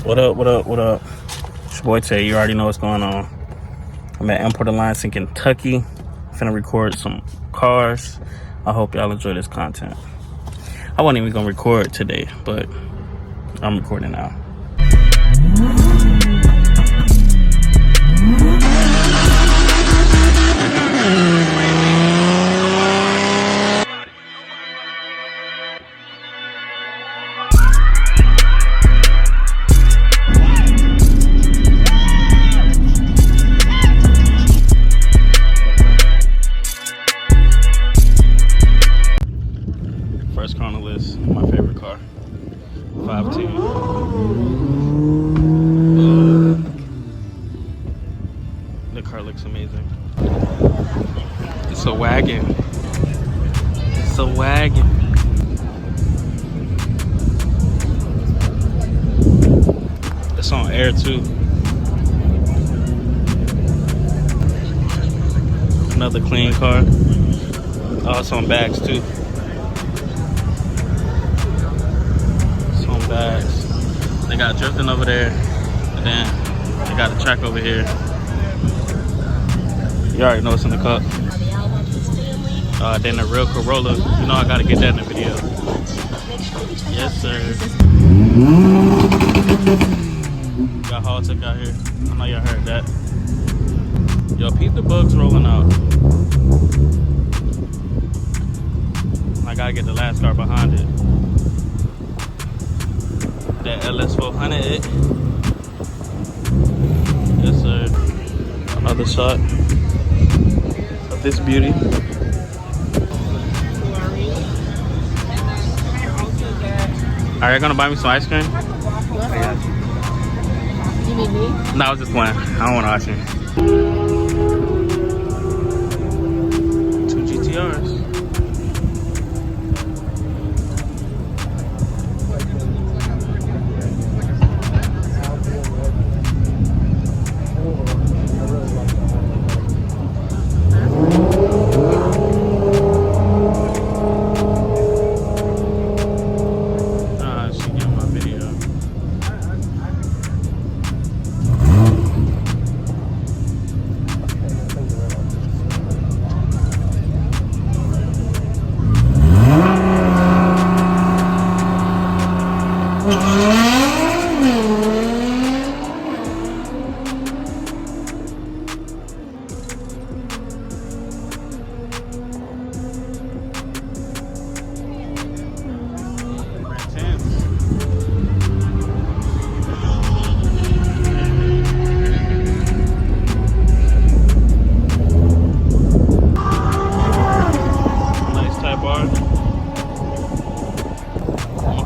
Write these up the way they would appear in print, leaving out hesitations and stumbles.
What up, what up, what up? It's your boy Tay. You already know what's going on. I'm at Import Alliance in Kentucky. Finna record some cars. I hope y'all enjoy this content. I wasn't even gonna record today, but I'm recording now. First car on the list, my favorite car. 510. The car looks amazing. It's a wagon. It's a wagon. It's on air too. Another clean car. Oh, it's on bags too. It's on bags. They got drifting over there, and then they got the track over here. You already know it's in the cup. Then the real Corolla. You know I gotta get that in the video. Yes, sir. Got haul took out here. I know y'all heard that. Yo, peep the bugs rolling out. I gotta get the last car behind it. That LS400. Yes, sir. Another shot of this beauty. Are you gonna buy me some ice cream? You need me? No, I was just playing. I don't want ice cream. 2 GTRs.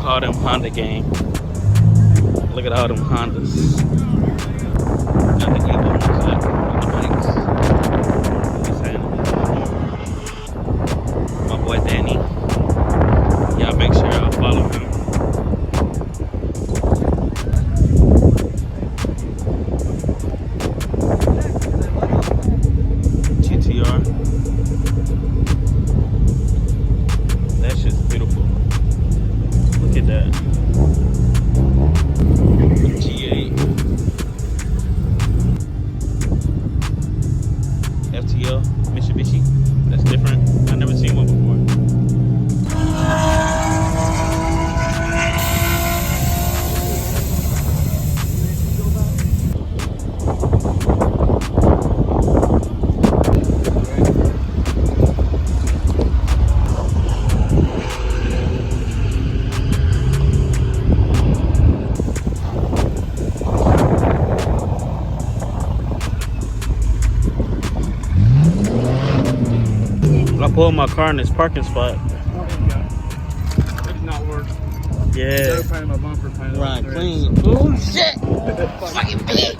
All them Honda gang. Look at all them Hondas. Got the Evo on the bikes. What's happening? My boy Danny. Y'all make sure y'all follow him. GTR. That shit's beautiful. Look at that. G8. FTL Mitsubishi. That's different. I've never seen one before. I pulled my car in this parking spot. It did not work. Yeah. My bumper Right, clean. Oh shit! Fucking bitch!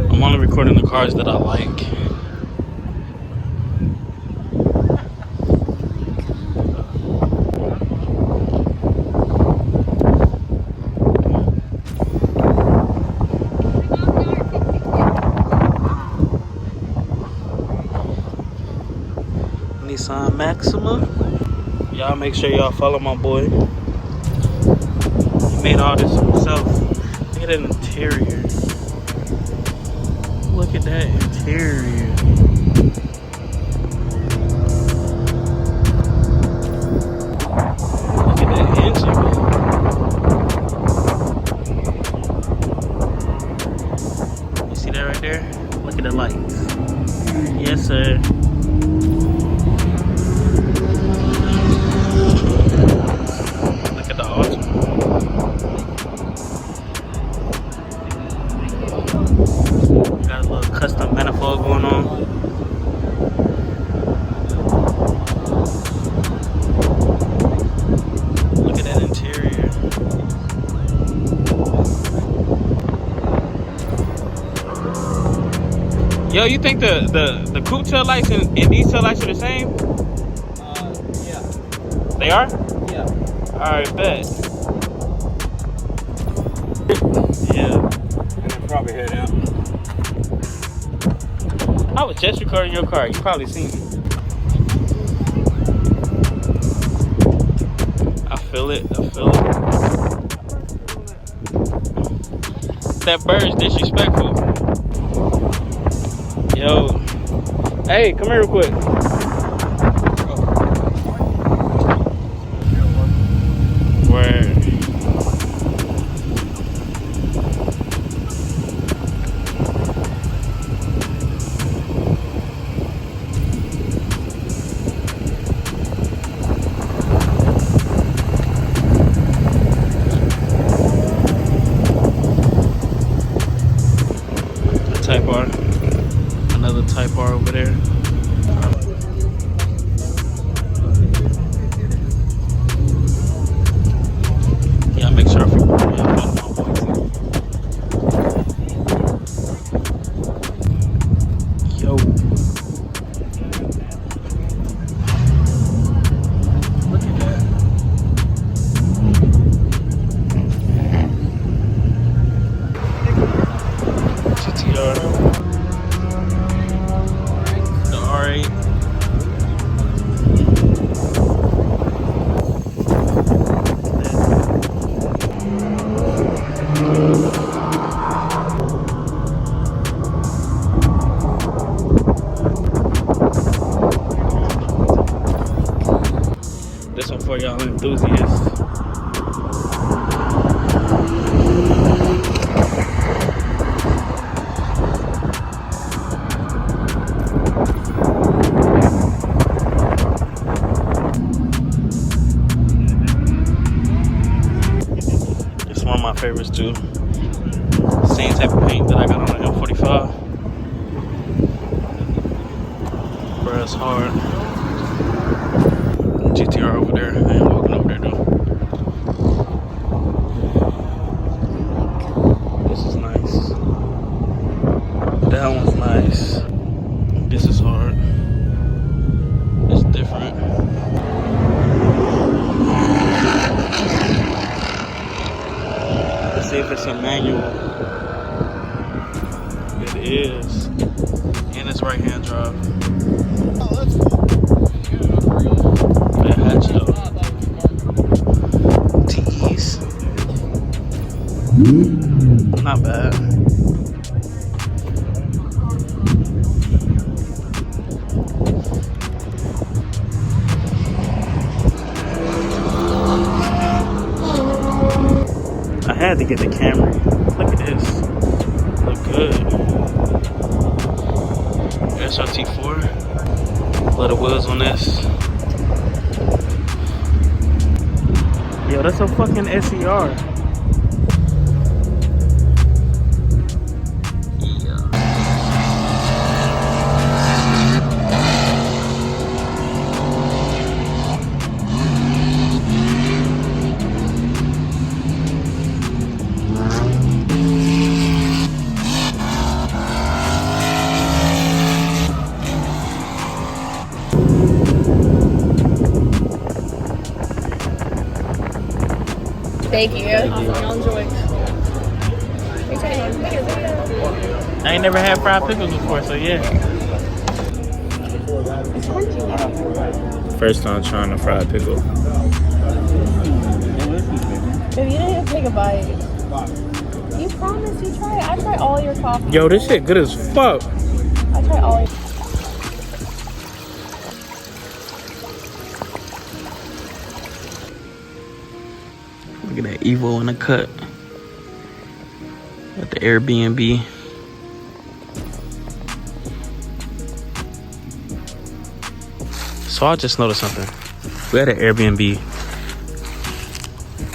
I'm only recording the cars that I like. Nissan Maxima. Y'all make sure y'all follow my boy. He made all this himself. Look at that interior. Look at that interior. Look at that engine. You see that right there? Look at the lights. Yes, sir. Look at the Ultima. Got a little custom manifold going on. Look at that interior. Yo, you think the coupe tail lights and these tail lights are the same? Yeah. They are? Yeah. Alright, bet. Yeah. And then probably head out. I was just recording your car. You probably seen me. I feel it. I feel it. That bird's disrespectful. Yo. Hey, come here real quick. Word. Type R. Another Type R over there. Yeah, make sure I follow my boy too. Yo. Look at that. GTR. The R8. This one for y'all enthusiasts. It's one of my favorites too. Same type of paint that I got on the M45. Bruh, it's hard. GTR over there. I ain't walking over there though. This is nice. That one's nice. This is hard. It's different. Let's see if it's a manual. It is. And it's right-hand drive. Oh, that's cool. That hatch though. TEs. Not bad. I had to get the Camry. Look at this. Look good. SRT4. Let the wheels on this. Yo, that's a fucking SER. Thank you. Y'all enjoy. I ain't never had fried pickles before, so yeah. It's crunchy. First time trying a fried pickle. If you didn't even take a bite, you promised you try it. I try all your coffee. Yo, this shit good as fuck. I try all your. Look at that Evo in the cut. At the Airbnb. So I just noticed something. We had an Airbnb.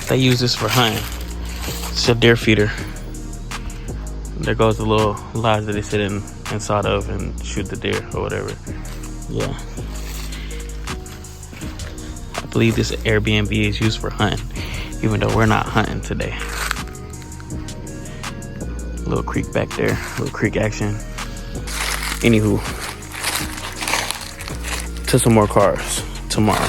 They use this for hunting. It's a deer feeder. There goes the little lodge that they sit inside of and shoot the deer or whatever. Yeah. I believe this Airbnb is used for hunting, even though we're not hunting today. Little creek back there, little creek action. Anywho, to some more cars tomorrow.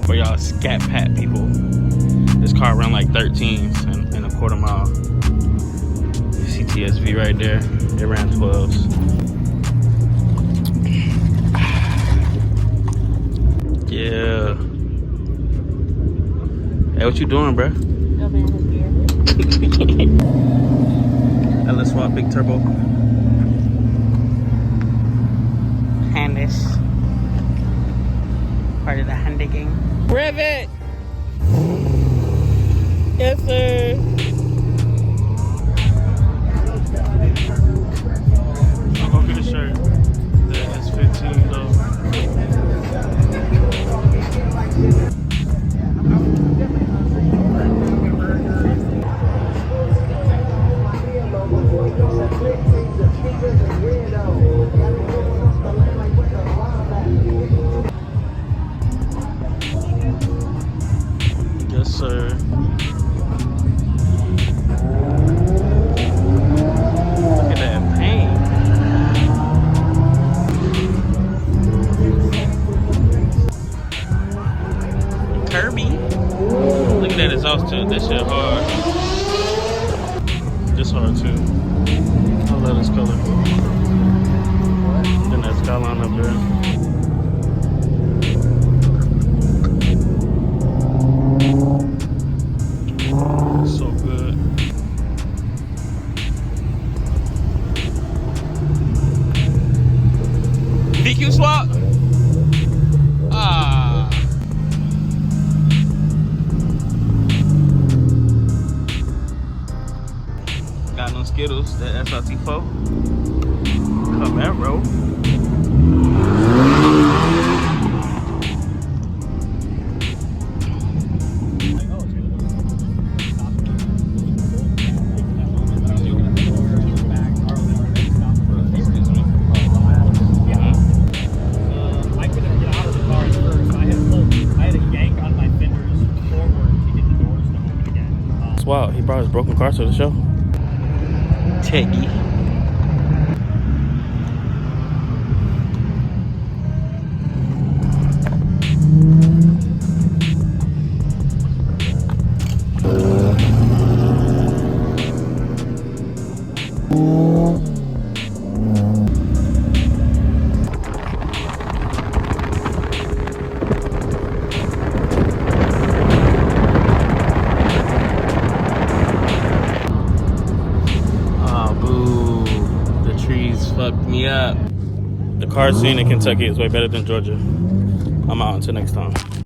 For y'all scat pat people, this car ran like 13s in a quarter mile. CTSV right there, it ran 12s. Yeah. Hey, what you doing, bruh? Let's swap big turbo. Handish. Part of the Hyundai gang. Rivet! Yes, sir. I'll go get a shirt. That's 15 though. Yes, sir. Look at that paint. Kirby. Look at that exhaust too. That shit hard. This hard too. I love this color. Then that skyline up there. So good. DQ swap? Ah. Got no Skittles, that SRT4. Camaro. Wow, he brought his broken car to the show. Teggy. Fucked me up. The car scene in Kentucky is way better than Georgia. I'm out until next time.